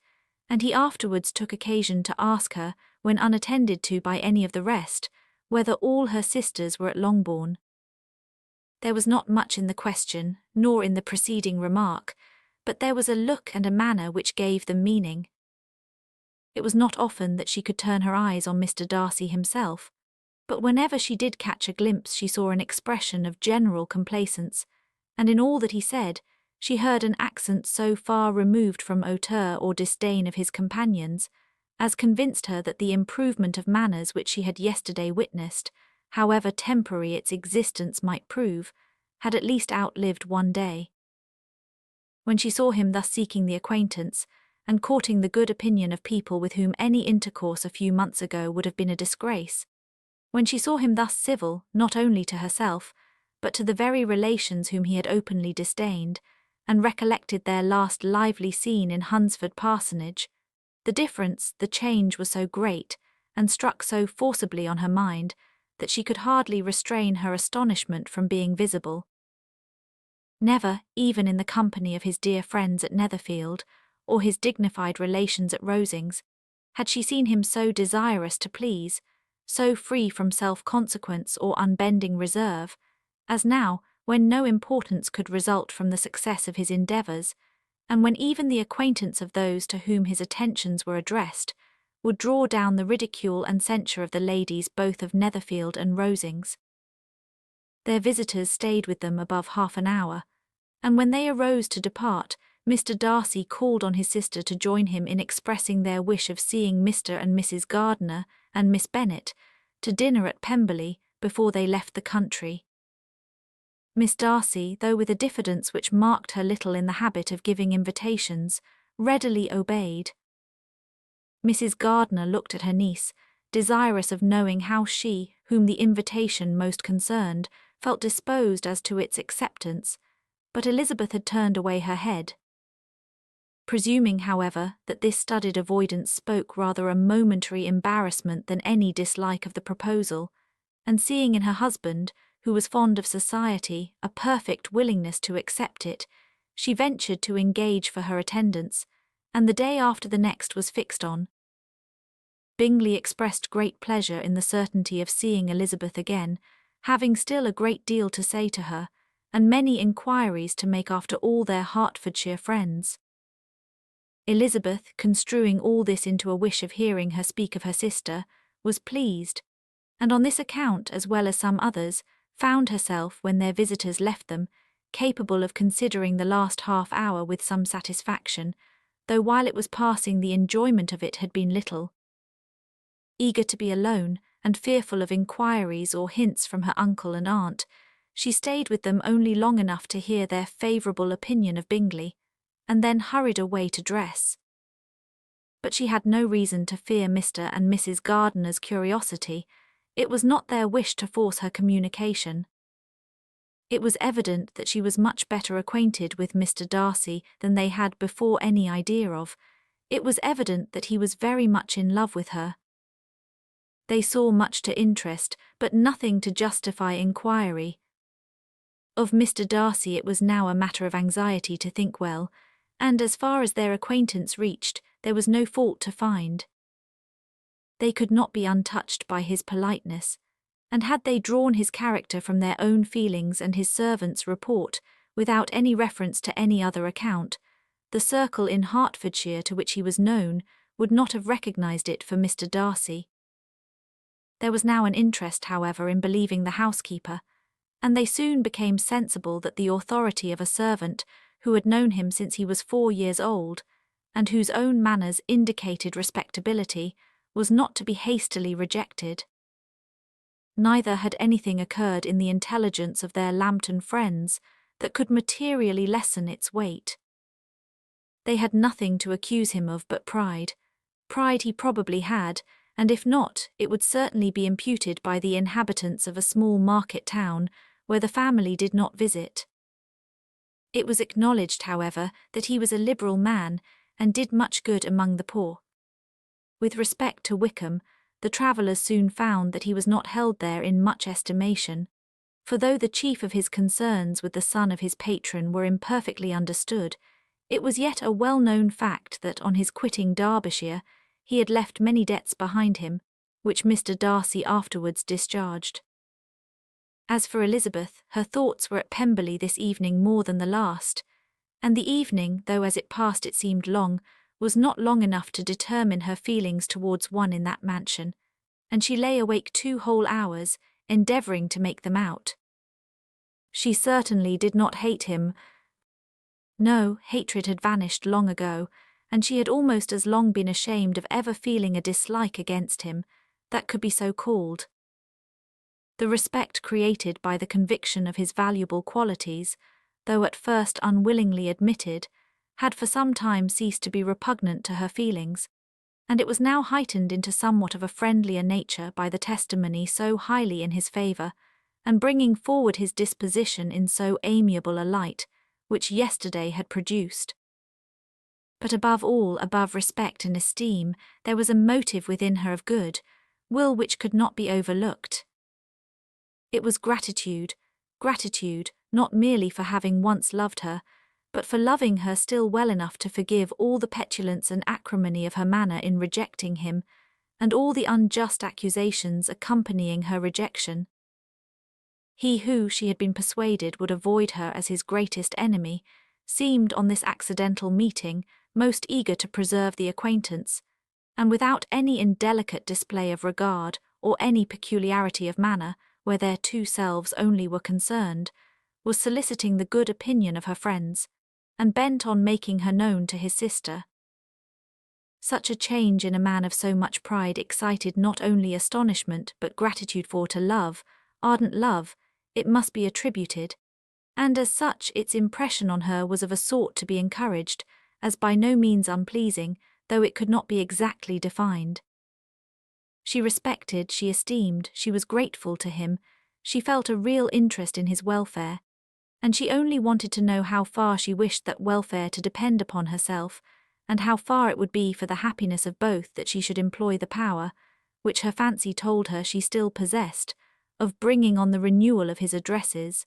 Speaker 2: and he afterwards took occasion to ask her, when unattended to by any of the rest, whether all her sisters were at Longbourn. There was not much in the question, nor in the preceding remark, but there was a look and a manner which gave them meaning. It was not often that she could turn her eyes on Mr. Darcy himself, but whenever she did catch a glimpse she saw an expression of general complacence, and in all that he said she heard an accent so far removed from hauteur or disdain of his companions, as convinced her that the improvement of manners which she had yesterday witnessed, however temporary its existence might prove, had at least outlived one day. When she saw him thus seeking the acquaintance, and courting the good opinion of people with whom any intercourse a few months ago would have been a disgrace, when she saw him thus civil not only to herself, but to the very relations whom he had openly disdained, and recollected their last lively scene in Hunsford Parsonage, the difference, the change was so great, and struck so forcibly on her mind, that she could hardly restrain her astonishment from being visible. Never, even in the company of his dear friends at Netherfield, or his dignified relations at Rosings, had she seen him so desirous to please, so free from self-consequence or unbending reserve, as now, when no importance could result from the success of his endeavours, and when even the acquaintance of those to whom his attentions were addressed would draw down the ridicule and censure of the ladies both of Netherfield and Rosings. Their visitors stayed with them above half an hour, and when they arose to depart, Mr. Darcy called on his sister to join him in expressing their wish of seeing Mr. and Mrs. Gardiner and Miss Bennet to dinner at Pemberley before they left the country. Miss Darcy, though with a diffidence which marked her little in the habit of giving invitations, readily obeyed. Mrs. Gardiner looked at her niece, desirous of knowing how she, whom the invitation most concerned, felt disposed as to its acceptance, but Elizabeth had turned away her head. Presuming, however, that this studied avoidance spoke rather a momentary embarrassment than any dislike of the proposal, and seeing in her husband, who was fond of society, a perfect willingness to accept it, she ventured to engage for her attendance, and the day after the next was fixed on. Bingley expressed great pleasure in the certainty of seeing Elizabeth again, having still a great deal to say to her, and many inquiries to make after all their Hertfordshire friends. Elizabeth, construing all this into a wish of hearing her speak of her sister, was pleased, and on this account, as well as some others, found herself, when their visitors left them, capable of considering the last half-hour with some satisfaction, though while it was passing the enjoyment of it had been little. Eager to be alone, and fearful of inquiries or hints from her uncle and aunt, she stayed with them only long enough to hear their favourable opinion of Bingley, and then hurried away to dress. But she had no reason to fear Mr. and Mrs. Gardiner's curiosity. It was not their wish to force her communication. It was evident that she was much better acquainted with Mr. Darcy than they had before any idea of. It was evident that he was very much in love with her. They saw much to interest, but nothing to justify inquiry. Of Mr. Darcy it was now a matter of anxiety to think well, and as far as their acquaintance reached, there was no fault to find. They could not be untouched by his politeness, and had they drawn his character from their own feelings and his servant's report, without any reference to any other account, the circle in Hertfordshire to which he was known would not have recognised it for Mr. Darcy. There was now an interest, however, in believing the housekeeper, and they soon became sensible that the authority of a servant who had known him since he was 4 years old, and whose own manners indicated respectability, was not to be hastily rejected. Neither had anything occurred in the intelligence of their Lambton friends that could materially lessen its weight. They had nothing to accuse him of but pride. Pride he probably had, and if not, it would certainly be imputed by the inhabitants of a small market town where the family did not visit. It was acknowledged, however, that he was a liberal man and did much good among the poor. With respect to Wickham, the travellers soon found that he was not held there in much estimation, for though the chief of his concerns with the son of his patron were imperfectly understood, it was yet a well-known fact that on his quitting Derbyshire he had left many debts behind him, which Mr. Darcy afterwards discharged. As for Elizabeth, her thoughts were at Pemberley this evening more than the last, and the evening, though as it passed it seemed long, was not long enough to determine her feelings towards one in that mansion, and she lay awake 2 whole hours, endeavouring to make them out. She certainly did not hate him. No, hatred had vanished long ago, and she had almost as long been ashamed of ever feeling a dislike against him that could be so called. The respect created by the conviction of his valuable qualities, though at first unwillingly admitted, had for some time ceased to be repugnant to her feelings, and it was now heightened into somewhat of a friendlier nature by the testimony so highly in his favour, and bringing forward his disposition in so amiable a light, which yesterday had produced. But above all, above respect and esteem, there was a motive within her of good, will which could not be overlooked. It was gratitude, not merely for having once loved her, but for loving her still well enough to forgive all the petulance and acrimony of her manner in rejecting him, and all the unjust accusations accompanying her rejection. He who, she had been persuaded, would avoid her as his greatest enemy, seemed on this accidental meeting most eager to preserve the acquaintance, and without any indelicate display of regard or any peculiarity of manner, where their 2 selves only were concerned, was soliciting the good opinion of her friends, and bent on making her known to his sister. Such a change in a man of so much pride excited not only astonishment but gratitude, for to love, ardent love, it must be attributed, and as such its impression on her was of a sort to be encouraged, as by no means unpleasing, though it could not be exactly defined. She respected, she esteemed, she was grateful to him, she felt a real interest in his welfare, and she only wanted to know how far she wished that welfare to depend upon herself, and how far it would be for the happiness of both that she should employ the power, which her fancy told her she still possessed, of bringing on the renewal of his addresses.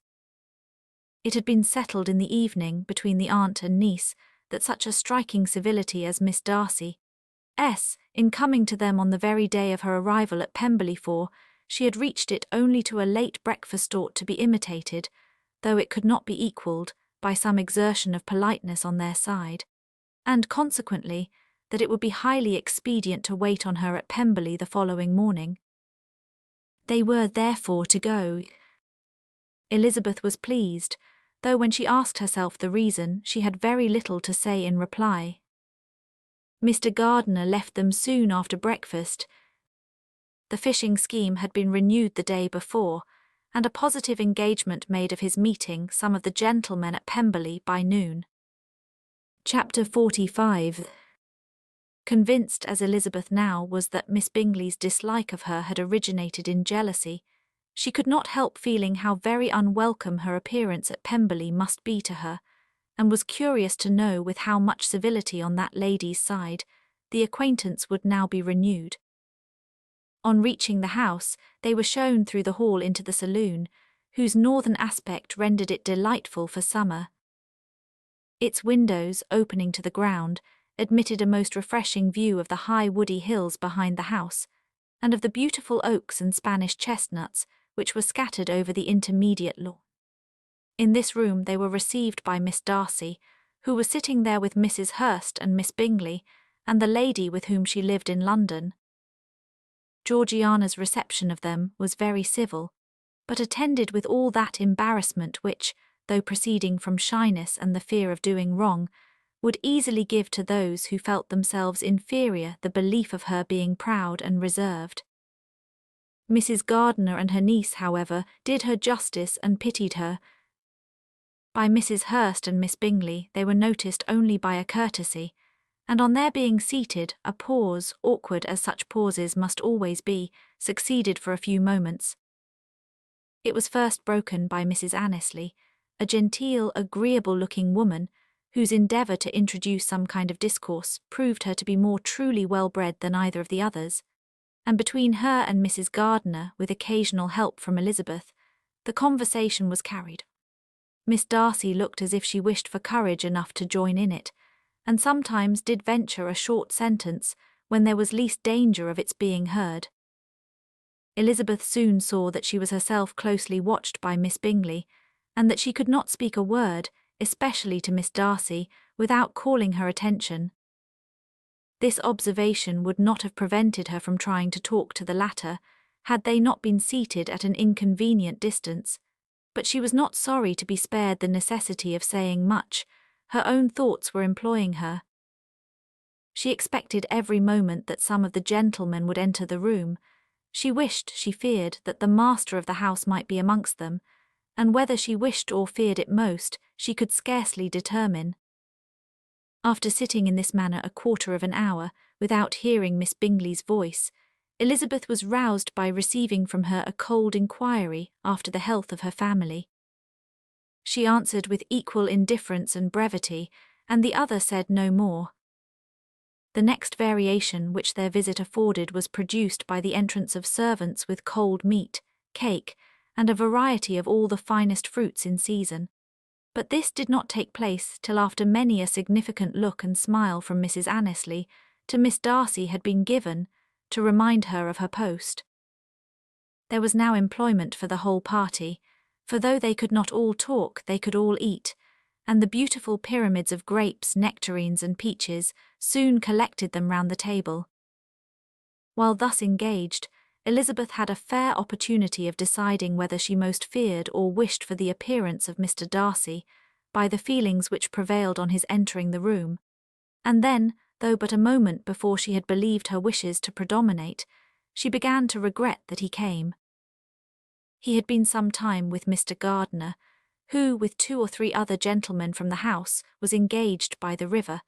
Speaker 2: It had been settled in the evening between the aunt and niece that such a striking civility as Miss Darcy's, in coming to them on the very day of her arrival at Pemberley, for she had reached it only to a late breakfast, ought to be imitated, though it could not be equalled, by some exertion of politeness on their side, and consequently that it would be highly expedient to wait on her at Pemberley the following morning. They were therefore to go. Elizabeth was pleased, though when she asked herself the reason, she had very little to say in reply. Mr. Gardiner left them soon after breakfast. The fishing scheme had been renewed the day before, and a positive engagement made of his meeting some of the gentlemen at Pemberley by noon. Chapter 45. Convinced as Elizabeth now was that Miss Bingley's dislike of her had originated in jealousy, She could not help feeling how very unwelcome her appearance at Pemberley must be to her, and was curious to know with how much civility on that lady's side the acquaintance would now be renewed. On reaching the house, they were shown through the hall into the saloon, whose northern aspect rendered it delightful for summer. Its windows, opening to the ground, admitted a most refreshing view of the high woody hills behind the house, and of the beautiful oaks and Spanish chestnuts which were scattered over the intermediate lawn. In this room they were received by Miss Darcy, who was sitting there with Mrs. Hurst and Miss Bingley, and the lady with whom she lived in London. Georgiana's reception of them was very civil, but attended with all that embarrassment which, though proceeding from shyness and the fear of doing wrong, would easily give to those who felt themselves inferior the belief of her being proud and reserved. Mrs. Gardiner and her niece, however, did her justice and pitied her. By Mrs. Hurst and Miss Bingley they were noticed only by a courtesy, and on their being seated, a pause, awkward as such pauses must always be, succeeded for a few moments. It was first broken by Mrs. Annesley, a genteel, agreeable-looking woman, whose endeavour to introduce some kind of discourse proved her to be more truly well-bred than either of the others, and between her and Mrs. Gardiner, with occasional help from Elizabeth, the conversation was carried. Miss Darcy looked as if she wished for courage enough to join in it, and sometimes did venture a short sentence when there was least danger of its being heard. Elizabeth soon saw that she was herself closely watched by Miss Bingley, and that she could not speak a word, especially to Miss Darcy, without calling her attention. This observation would not have prevented her from trying to talk to the latter, had they not been seated at an inconvenient distance, but she was not sorry to be spared the necessity of saying much. Her own thoughts were employing her. She expected every moment that some of the gentlemen would enter the room. She wished, she feared, that the master of the house might be amongst them, and whether she wished or feared it most, she could scarcely determine. After sitting in this manner a quarter of an hour, without hearing Miss Bingley's voice, Elizabeth was roused by receiving from her a cold inquiry after the health of her family. She answered with equal indifference and brevity, and the other said no more. The next variation which their visit afforded was produced by the entrance of servants with cold meat, cake, and a variety of all the finest fruits in season. But this did not take place till after many a significant look and smile from Mrs. Annesley to Miss Darcy had been given, to remind her of her post. There was now employment for the whole party, for though they could not all talk, they could all eat, and the beautiful pyramids of grapes, nectarines, and peaches soon collected them round the table. While thus engaged, Elizabeth had a fair opportunity of deciding whether she most feared or wished for the appearance of Mr. Darcy, by the feelings which prevailed on his entering the room, and then, though but a moment before she had believed her wishes to predominate, she began to regret that he came. He had been some time with Mr. Gardiner, who, with 2 or 3 other gentlemen from the house, was engaged by the river,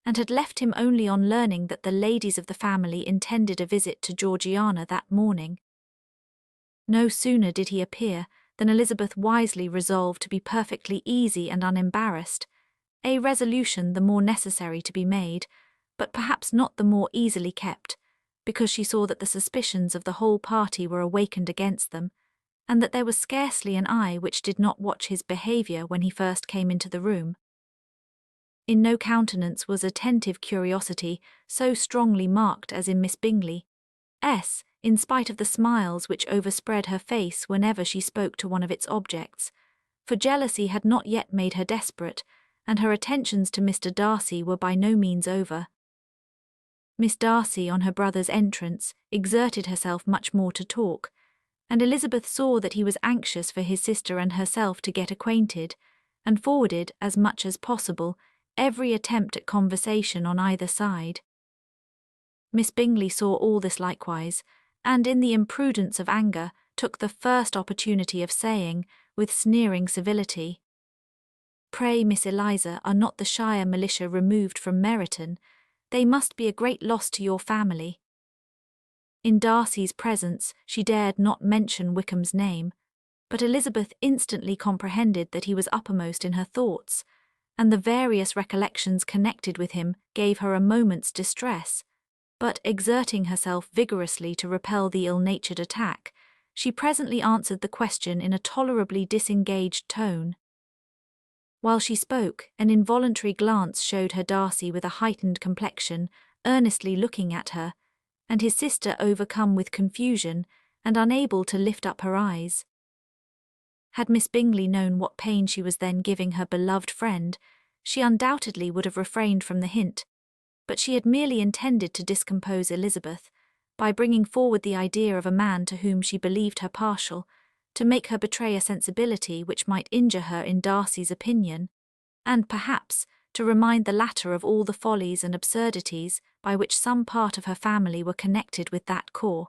Speaker 2: and had left him only on learning that the ladies of the family intended a visit to Georgiana that morning. No sooner did he appear than Elizabeth wisely resolved to be perfectly easy and unembarrassed, a resolution the more necessary to be made, but perhaps not the more easily kept, because she saw that the suspicions of the whole party were awakened against them, and that there was scarcely an eye which did not watch his behaviour when he first came into the room. In no countenance was attentive curiosity so strongly marked as in Miss Bingley's, in spite of the smiles which overspread her face whenever she spoke to one of its objects, for jealousy had not yet made her desperate, and her attentions to Mr. Darcy were by no means over. Miss Darcy, on her brother's entrance, exerted herself much more to talk, and Elizabeth saw that he was anxious for his sister and herself to get acquainted, and forwarded, as much as possible, every attempt at conversation on either side. Miss Bingley saw all this likewise, and in the imprudence of anger took the first opportunity of saying, with sneering civility, "Pray, Miss Eliza, are not the shire militia removed from Meryton? They must be a great loss to your family." In Darcy's presence, she dared not mention Wickham's name, but Elizabeth instantly comprehended that he was uppermost in her thoughts, and the various recollections connected with him gave her a moment's distress. But exerting herself vigorously to repel the ill-natured attack, she presently answered the question in a tolerably disengaged tone. While she spoke, an involuntary glance showed her Darcy with a heightened complexion, earnestly looking at her, and his sister overcome with confusion and unable to lift up her eyes. Had Miss Bingley known what pain she was then giving her beloved friend, she undoubtedly would have refrained from the hint, but she had merely intended to discompose Elizabeth, by bringing forward the idea of a man to whom she believed her partial, to make her betray a sensibility which might injure her in Darcy's opinion, and perhaps to remind the latter of all the follies and absurdities by which some part of her family were connected with that corps.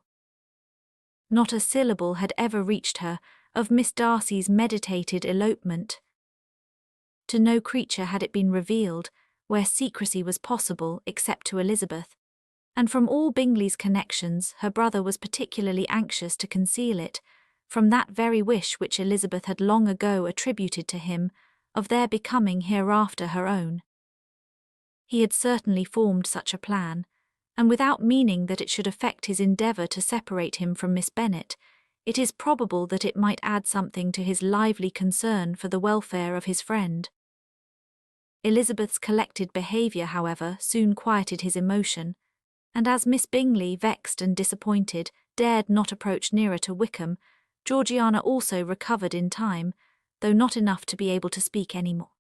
Speaker 2: Not a syllable had ever reached her of Miss Darcy's meditated elopement. To no creature had it been revealed, where secrecy was possible except to Elizabeth, and from all Bingley's connections her brother was particularly anxious to conceal it, from that very wish which Elizabeth had long ago attributed to him, of their becoming hereafter her own. He had certainly formed such a plan, and without meaning that it should affect his endeavour to separate him from Miss Bennet, it is probable that it might add something to his lively concern for the welfare of his friend. Elizabeth's collected behaviour, however, soon quieted his emotion, and as Miss Bingley, vexed and disappointed, dared not approach nearer to Wickham, Georgiana also recovered in time, though not enough to be able to speak any more.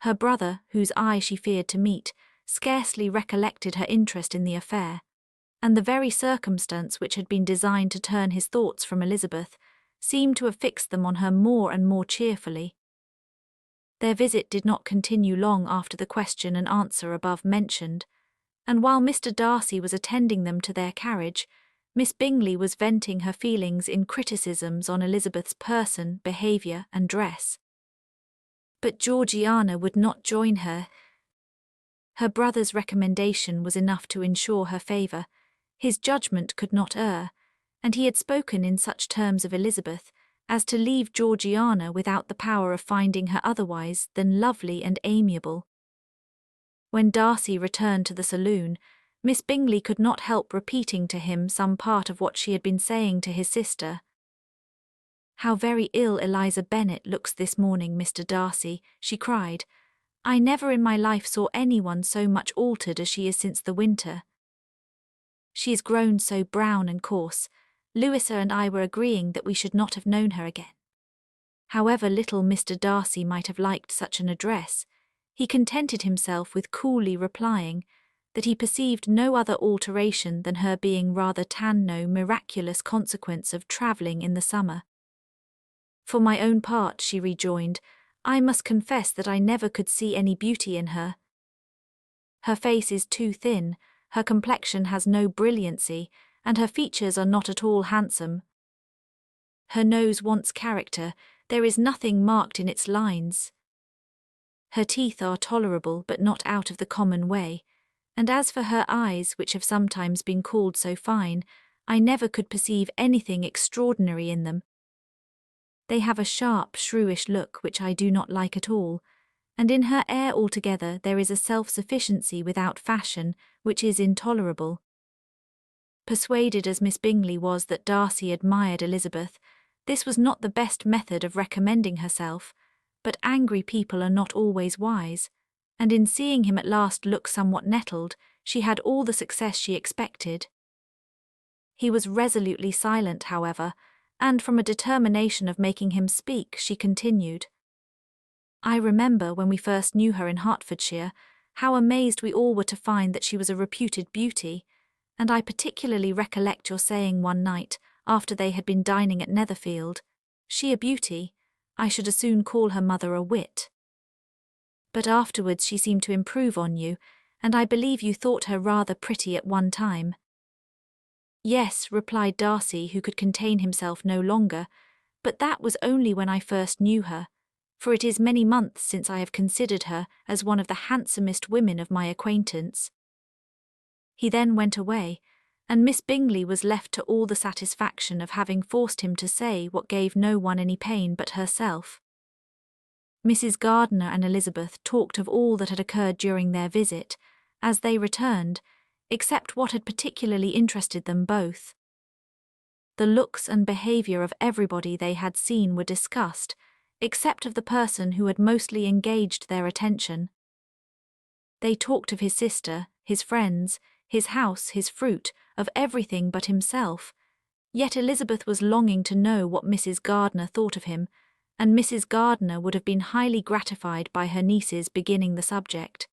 Speaker 2: Her brother, whose eye she feared to meet, scarcely recollected her interest in the affair, and the very circumstance which had been designed to turn his thoughts from Elizabeth seemed to have fixed them on her more and more cheerfully. Their visit did not continue long after the question and answer above mentioned, and while Mr. Darcy was attending them to their carriage, Miss Bingley was venting her feelings in criticisms on Elizabeth's person, behaviour, and dress. But Georgiana would not join her. Her brother's recommendation was enough to ensure her favour. His judgment could not err, and he had spoken in such terms of Elizabeth as to leave Georgiana without the power of finding her otherwise than lovely and amiable. When Darcy returned to the saloon, Miss Bingley could not help repeating to him some part of what she had been saying to his sister. "How very ill Eliza Bennet looks this morning, Mr. Darcy," she cried. "I never in my life saw anyone so much altered as she is since the winter. She is grown so brown and coarse. Louisa and I were agreeing that we should not have known her again." However little Mr. Darcy might have liked such an address, he contented himself with coolly replying that he perceived no other alteration than her being rather no miraculous consequence of travelling in the summer. "For my own part," she rejoined, "I must confess that I never could see any beauty in her. Her face is too thin, her complexion has no brilliancy, and her features are not at all handsome. Her nose wants character, there is nothing marked in its lines. Her teeth are tolerable but not out of the common way, and as for her eyes, which have sometimes been called so fine, I never could perceive anything extraordinary in them. They have a sharp, shrewish look which I do not like at all, and in her air altogether there is a self-sufficiency without fashion which is intolerable." Persuaded as Miss Bingley was that Darcy admired Elizabeth, this was not the best method of recommending herself, but angry people are not always wise, and in seeing him at last look somewhat nettled, she had all the success she expected. He was resolutely silent, however, and from a determination of making him speak, she continued, "I remember when we first knew her in Hertfordshire, how amazed we all were to find that she was a reputed beauty, and I particularly recollect your saying one night, after they had been dining at Netherfield, 'She a beauty, I should as soon call her mother a wit.' But afterwards she seemed to improve on you, and I believe you thought her rather pretty at one time." "Yes," replied Darcy, who could contain himself no longer, "but that was only when I first knew her, for it is many months since I have considered her as one of the handsomest women of my acquaintance." He then went away, and Miss Bingley was left to all the satisfaction of having forced him to say what gave no one any pain but herself. Mrs. Gardiner and Elizabeth talked of all that had occurred during their visit, as they returned, except what had particularly interested them both. The looks and behaviour of everybody they had seen were discussed, except of the person who had mostly engaged their attention. They talked of his sister, his friends, his house, his fruit, of everything but himself, yet Elizabeth was longing to know what Mrs. Gardiner thought of him, and Mrs. Gardiner would have been highly gratified by her niece's beginning the subject.